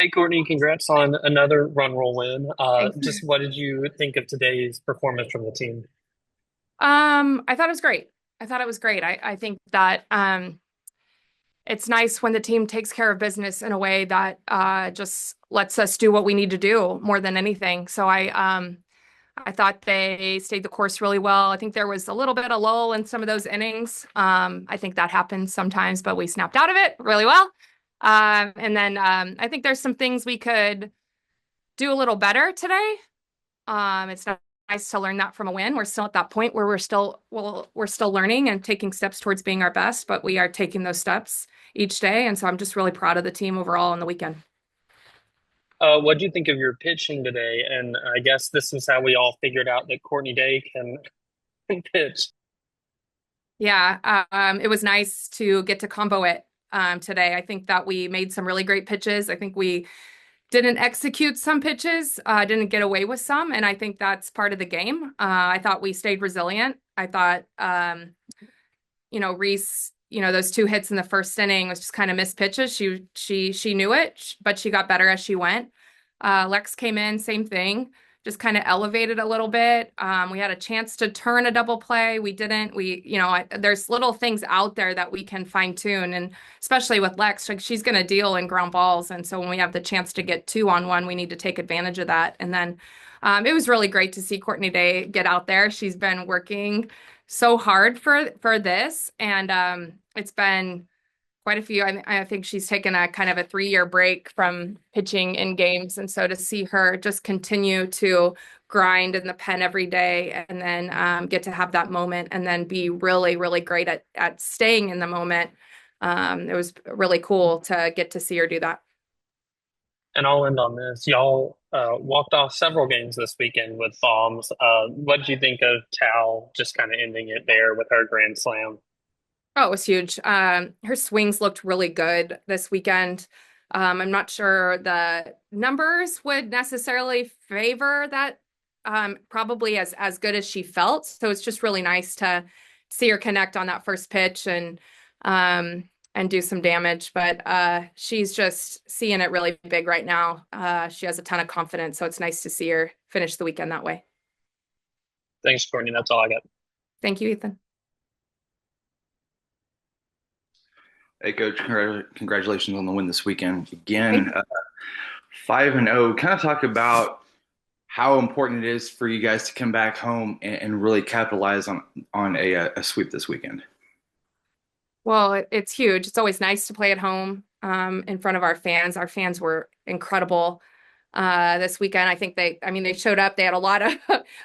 Hey Courtney, congrats on another run roll win. Thanks. Just what did you think of today's performance from the team? I thought it was great. I thought it was great. I think that it's nice when the team takes care of business in a way that just lets us do what we need to do more than anything. I thought they stayed the course really well. I think there was a little bit of lull in some of those innings. I think that happens sometimes, but we snapped out of it really well. I think there's some things we could do a little better today. It's nice to learn that from a win. We're still at that point where we're still learning and taking steps towards being our best, but we are taking those steps each day. And so I'm just really proud of the team overall on the weekend. What did you think of your pitching today? And I guess this is how we all figured out that Courtney Day can pitch. Yeah, it was nice to get to combo it today. I think that we made some really great pitches. I think we didn't execute some pitches, didn't get away with some, and I think that's part of the game. I thought we stayed resilient. I thought Reese, those two hits in the first inning was just kind of missed pitches. She knew it, but she got better as she went. Lex came in, same thing, just kind of elevated a little bit. We had a chance to turn a double play. We didn't. There's little things out there that we can fine tune, and especially with Lex, like she's going to deal in ground balls, and so when we have the chance to get 2-on-1, we need to take advantage of that. And then it was really great to see Courtney Day get out there. She's been working so hard for this, and it's been quite a few. I think she's taken a kind of a 3-year break from pitching in games, and so to see her just continue to grind in the pen every day, and then get to have that moment, and then be really, really great at staying in the moment. It was really cool to get to see her do that. And I'll end on this. Y'all walked off several games this weekend with bombs. What did you think of Tal just kind of ending it there with her grand slam? Oh, it was huge. Her swings looked really good this weekend. I'm not sure the numbers would necessarily favor that, probably as good as she felt. So it's just really nice to see her connect on that first pitch and do some damage. But she's just seeing it really big right now. She has a ton of confidence, so it's nice to see her finish the weekend that way. Thanks, Courtney. That's all I got. Thank you, Ethan. Hey, Coach, congratulations on the win this weekend. Thank Again, 5-0. Kind of talk about how important it is for you guys to come back home and really capitalize on a sweep this weekend. Well, it's huge. It's always nice to play at home in front of our fans. Our fans were incredible this weekend. I mean, they showed up. They had a lot of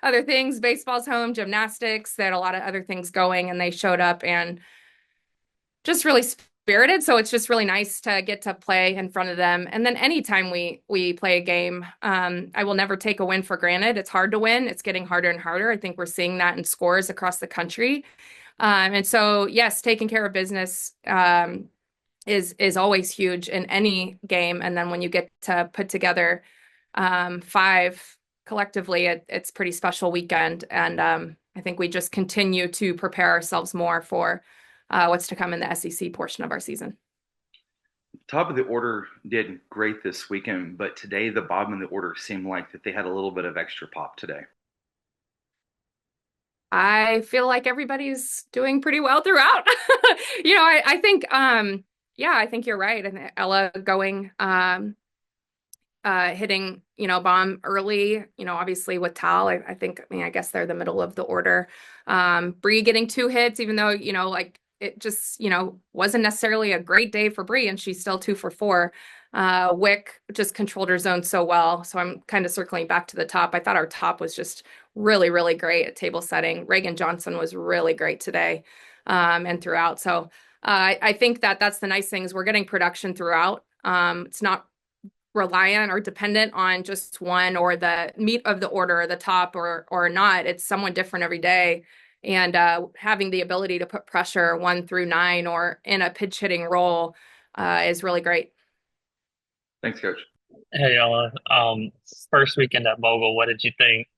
other things. Baseball's home, gymnastics. They had a lot of other things going, and they showed up and just really spirited. So it's just really nice to get to play in front of them. And then anytime we play a game, I will never take a win for granted. It's hard to win. It's getting harder and harder. I think we're seeing that in scores across the country. And so, yes, taking care of business is always huge in any game. And then when you get to put together five collectively, it's pretty special weekend. And I think we just continue to prepare ourselves more for what's to come in the SEC portion of our season. Top of the order did great this weekend, but today the bottom of the order seemed like that they had a little bit of extra pop today. I feel like everybody's doing pretty well throughout. I think, yeah, I think you're right. And Ella going, hitting, bomb early, obviously with Tal, I guess they're the middle of the order. Bree getting 2 hits, even though, like it just, wasn't necessarily a great day for Bree, and she's still 2 for 4. Wick just controlled her zone so well. So I'm kind of circling back to the top. I thought our top was just really, really great at table setting. Reagan Johnson was really great today, and throughout. So I think that's the nice thing is we're getting production throughout. It's not reliant or dependent on just one or the meat of the order or the top or not. It's someone different every day. And having the ability to put pressure 1 through 9 or in a pitch hitting role is really great. Thanks, Coach. Hey, Ella. First weekend at Vogel, what did you think?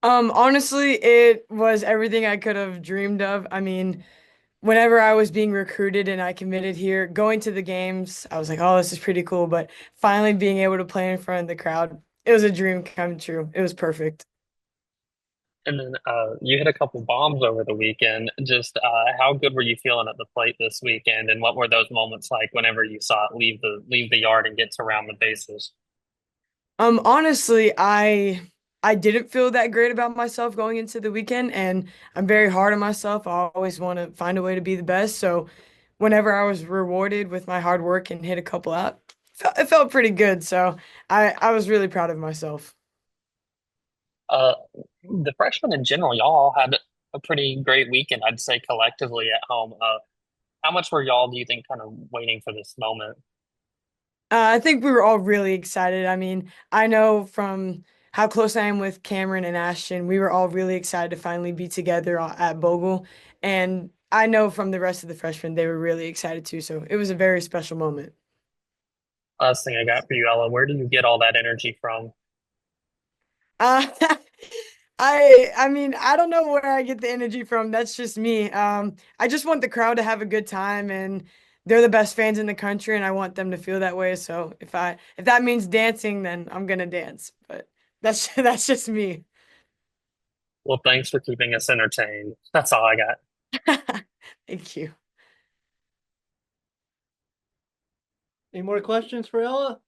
Honestly, it was everything I could have dreamed of. I mean, whenever I was being recruited and I committed here, going to the games, I was like, oh, this is pretty cool. But finally being able to play in front of the crowd, it was a dream come true. It was perfect. And then you hit a couple bombs over the weekend. Just how good were you feeling at the plate this weekend, and what were those moments like whenever you saw it leave the yard and get to around the bases? Honestly, I didn't feel that great about myself going into the weekend, and I'm very hard on myself. I always want to find a way to be the best. So whenever I was rewarded with my hard work and hit a couple out, it felt pretty good. So I was really proud of myself. Uh, the freshmen in general, y'all had a pretty great weekend, I'd say collectively at home. How much were y'all, do you think, kind of waiting for this moment? I think we were all really excited. I mean, I know from how close I am with Cameron and Ashton, we were all really excited to finally be together at Bogle. And I know from the rest of the freshmen, they were really excited too. So it was a very special moment. Last thing I got for you, Ella, where do you get all that energy from? Uh, I mean, I don't know where I get the energy from. That's just me. I just want the crowd to have a good time, and they're the best fans in the country, and I want them to feel that way. So if that means dancing, then I'm gonna dance. But that's just me. Well, thanks for keeping us entertained. That's all I got. Thank you. Any more questions for Ella?